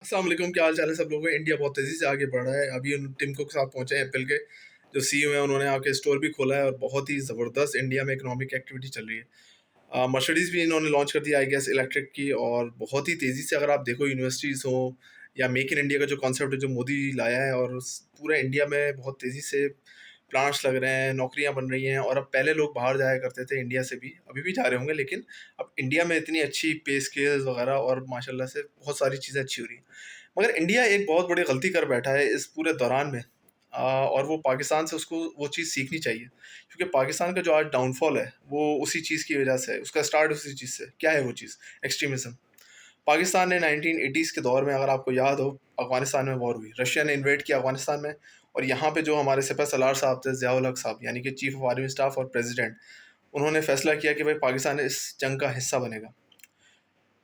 अस्सलाम वालेकुम, क्या हाल चाल है सब लोगों का। इंडिया बहुत तेज़ी से आगे बढ़ रहा है। अभी उन टिम कुक साहब पहुँचे हैं एप्पल के, जो सीईओ हैं। उन्होंने आके स्टोर भी खोला है और बहुत ही ज़बरदस्त इंडिया में इकोनॉमिक एक्टिविटी चल रही है। मर्सिडीज़ भी इन्होंने लॉन्च कर दिया आई गेस इलेक्ट्रिक की, और बहुत ही तेज़ी से अगर आप देखो यूनिवर्सिटीज़ हो या मेक इन इंडिया का जो कॉन्सेप्ट है जो मोदी लाया है, और पूरे इंडिया में बहुत तेज़ी से प्लांट्स लग रहे हैं, नौकरियां बन रही हैं। और अब पहले लोग बाहर जाया करते थे इंडिया से भी, अभी भी जा रहे होंगे, लेकिन अब इंडिया में इतनी अच्छी पे स्केल्स वगैरह और माशाल्लाह से बहुत सारी चीज़ें अच्छी हो रही हैं। मगर इंडिया एक बहुत बड़ी गलती कर बैठा है इस पूरे दौरान में, और वो पाकिस्तान से उसको वो चीज़ सीखनी चाहिए, क्योंकि पाकिस्तान का जो आज डाउनफॉल है वो उसी चीज़ की वजह से है। उसका स्टार्ट उसी चीज़ से। क्या है वो चीज़? एक्सट्रीमिज्म। पाकिस्तान ने 1980s के दौर में, अगर आपको याद हो, अफ़गानिस्तान में वॉर हुई। रशिया ने इन्वेड किया अफ़गानिस्तान में, और यहाँ पे जो हमारे सिपह-सलार साहब थे, ज़िया उल हक साहब, यानी कि चीफ़ ऑफ आर्मी स्टाफ और प्रेसिडेंट, उन्होंने फैसला किया कि भाई पाकिस्तान इस जंग का हिस्सा बनेगा।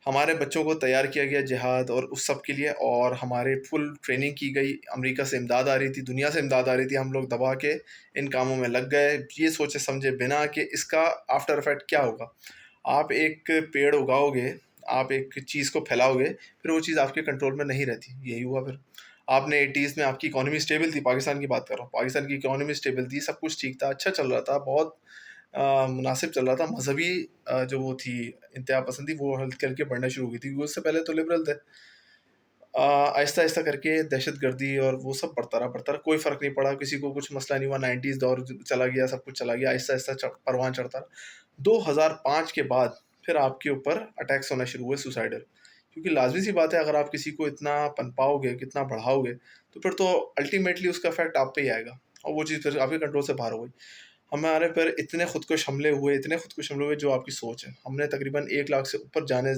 हमारे बच्चों को तैयार किया गया जिहाद और उस सब के लिए, और हमारे फुल ट्रेनिंग की गई। अमेरिका से इमदाद आ रही थी, दुनिया से इमदाद आ रही थी। हम लोग दबा के इन कामों में लग गए, ये सोचे समझे बिना कि इसका आफ्टर इफेक्ट क्या होगा। आप एक पेड़ उगाओगे, आप एक चीज़ को फैलाओगे, फिर वो चीज़ आपके कंट्रोल में नहीं रहती। यही हुआ फिर। आपने 80s में आपकी इकोनॉमी स्टेबल थी, पाकिस्तान की बात कर रहा हूँ। पाकिस्तान की इकोनॉमी स्टेबल थी, सब कुछ ठीक था, अच्छा चल रहा था, बहुत मुनासिब चल रहा था। मज़हबी जो वो थी इंतहा पसंदी, वो हल्के-हल्के बढ़ना शुरू हुई थी, क्योंकि उससे पहले तो लिबरल थे। आहिस्ता-आहिस्ता करके दहशतगर्दी और वो सब बढ़ता रहा, कोई फ़र्क नहीं पड़ा, किसी को कुछ मसला नहीं हुआ। 90s दौर चला गया, सब कुछ चला गया, आहिस्ता-आहिस्ता परवान चढ़ता रहा। 2005 के बाद फिर आपके ऊपर अटैक्स होना शुरू हुए सुसाइडल, क्योंकि लाज़मी-सी बात है, अगर आप किसी को इतना पनपाओगे, कितना बढ़ाओगे, तो फिर तो अल्टीमेटली उसका इफ़ेक्ट आप पे ही आएगा, और वो चीज़ फिर आपके कंट्रोल से बाहर हो गई। हमारे पर इतने खुदकुश हमले हुए, इतने खुदकुश हमले हुए, जो आपकी सोच है। हमने तकरीबन 1 लाख से ऊपर जानें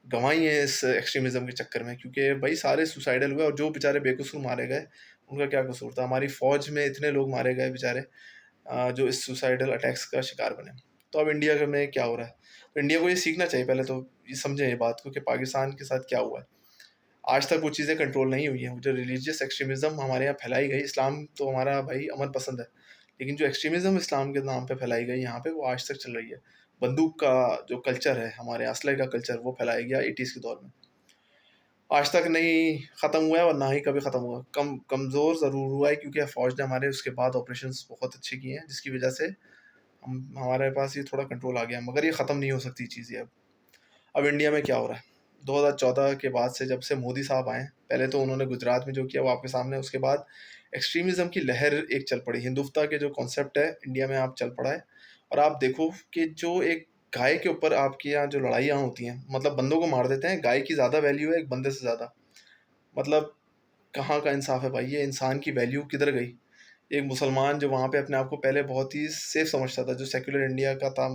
गँवाई हैं इस एक्सट्रीमिज़्म के चक्कर में, क्योंकि भई सारे सुसाइडल हुए, और जो बेचारे बेकसूर मारे गए, उनका क्या कसूर था? हमारी फ़ौज में इतने लोग मारे गए बेचारे, जो इस सुसाइडल अटैक्स का शिकार बने। तो अब इंडिया क में क्या हो रहा है? तो इंडिया को ये सीखना चाहिए, पहले तो ये समझें ये बात को कि पाकिस्तान के साथ क्या हुआ है। आज तक वो चीज़ें कंट्रोल नहीं हुई हैं। वो जो रिलीजियस एक्सट्रीमिज़्म हमारे यहाँ फैलाई गई, इस्लाम तो हमारा भाई अमन पसंद है, लेकिन जो एक्सट्रीमिज़्म इस्लाम के नाम पे फैलाई गई यहाँ पे, वो आज तक चल रही है। बंदूक का जो कल्चर है, हमारे असले का कल्चर, वो फैलाया गया 80s के दौर में। आज तक नहीं ख़त्म हुआ है, और ना ही कभी ख़त्म होगा। कमज़ोर ज़रूर हुआ है, क्योंकि फ़ौज ने हमारे उसके बाद ऑपरेशंस बहुत अच्छे किए हैं, जिसकी वज़ह से हम हमारे पास ये थोड़ा कंट्रोल आ गया है, मगर ये ख़त्म नहीं हो सकती चीज़ ये अब। अब इंडिया में क्या हो रहा है? 2014 के बाद से, जब से मोदी साहब आए हैं, पहले तो उन्होंने गुजरात में जो किया वो आपके सामने है, उसके बाद एक्सट्रीमिज़्म की लहर एक चल पड़ी। हिंदुत्व के जो कॉन्सेप्ट है इंडिया में आप चल पड़ा है, और आप देखो कि जो एक गाय के ऊपर आपके यहाँ जो लड़ाइयाँ होती हैं, मतलब बंदों को मार देते हैं, गाय की ज़्यादा वैल्यू है एक बंदे से ज़्यादा। मतलब कहाँ का इंसाफ है भाई? ये इंसान की वैल्यू किधर गई? एक मुसलमान जो वहाँ पे अपने आप को पहले बहुत ही सेफ समझता था, जो सेक्युलर इंडिया का था,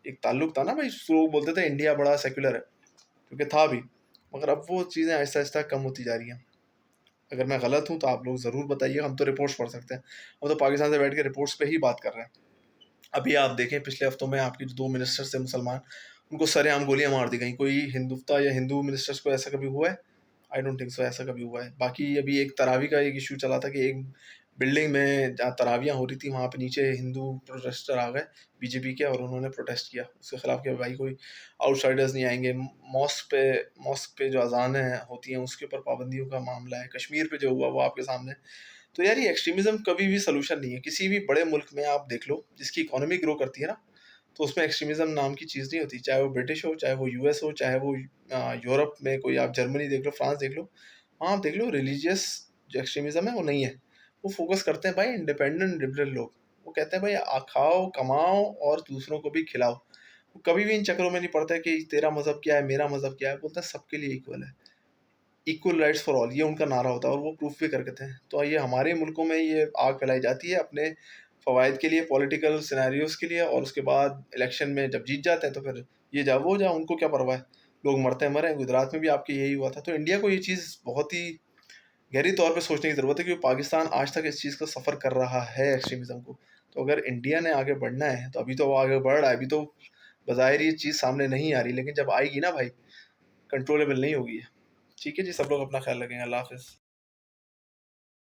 एक ताल्लुक था ना भाई, लोग बोलते थे इंडिया बड़ा सेक्युलर है, क्योंकि था भी। मगर अब वो चीज़ें आहिस्ता-आहिस्ता कम होती जा रही हैं। अगर मैं गलत हूँ तो आप लोग ज़रूर बताइए, हम तो रिपोर्ट्स पढ़ सकते हैं। हम तो पाकिस्तान से बैठ के रिपोर्ट्स पे ही बात कर रहे हैं। अभी आप देखें, पिछले हफ्तों में आपके जो 2 मिनिस्टर्स थे मुसलमान, उनको सरेआम गोलियाँ मार दी गईं। कोई हिंदुत्व या हिंदू मिनिस्टर्स को ऐसा कभी हुआ है? आई डोंट थिंक सो ऐसा कभी हुआ है। बाकी अभी एक तरावी का एक इश्यू चला था कि एक बिल्डिंग में जहाँ तरावियाँ हो रही थी, वहाँ पे नीचे हिंदू प्रोटेस्टर आ गए बीजेपी के, और उन्होंने प्रोटेस्ट किया उसके खिलाफ कि भाई कोई आउटसाइडर्स नहीं आएँगे। मॉस्क पे जो अज़ानें होती हैं उसके ऊपर पाबंदियों का मामला है। कश्मीर पे जो हुआ वो आपके सामने है। तो यार, ये एक्सट्रीमिज़्म कभी भी सॉल्यूशन नहीं है। किसी भी बड़े मुल्क में आप देख लो, जिसकी इकोनॉमी ग्रो करती है ना, तो उसमें एक्सट्रीमिज़्म नाम की चीज़ नहीं होती। चाहे वो ब्रिटिश हो, चाहे वो यूएस हो, चाहे वो यूरोप में कोई, आप जर्मनी देख लो, फ्रांस देख लो, वहाँ आप देख लो, रिलीजियस जो एक्सट्रीमिज़्म है वो नहीं है। वो फ़ोकस करते हैं भाई इंडिपेंडेंट लिबरल लोग। वो कहते हैं भाई खाओ, कमाओ और दूसरों को भी खिलाओ। वो कभी भी इन चक्करों में नहीं पड़ता है कि तेरा मज़हब क्या है, मेरा मज़हब क्या है। बोलते हैं सबके लिए इक्वल है। इक्वल राइट्स फॉर ऑल, ये उनका नारा होता है, और वो प्रूफ भी करके थे। तो ये हमारे मुल्कों में ये आग फैलाई जाती है अपने फ़वाइद के लिए, पॉलिटिकल सिनेरियोज़ के लिए, और उसके बाद इलेक्शन में जब जीत जाते हैं तो फिर ये जा वो जा, उनको क्या परवाह है। लोग मरते हैं मरें, गुजरात में भी आपके यही हुआ था। तो इंडिया को ये चीज़ बहुत ही गहरी तौर पे सोचने की ज़रूरत है, क्योंकि पाकिस्तान आज तक इस चीज़ का सफ़र कर रहा है एक्सट्रीमिज़्म को। तो अगर इंडिया ने आगे बढ़ना है, तो अभी तो वो आगे बढ़ रहा है, अभी तो बज़ाहिर ये चीज़ सामने नहीं आ रही, लेकिन जब आएगी ना भाई, कंट्रोलेबल नहीं होगी ये। ठीक है जी, सब लोग अपना ख़्याल रखें। अल्लाह हाफ़िज़।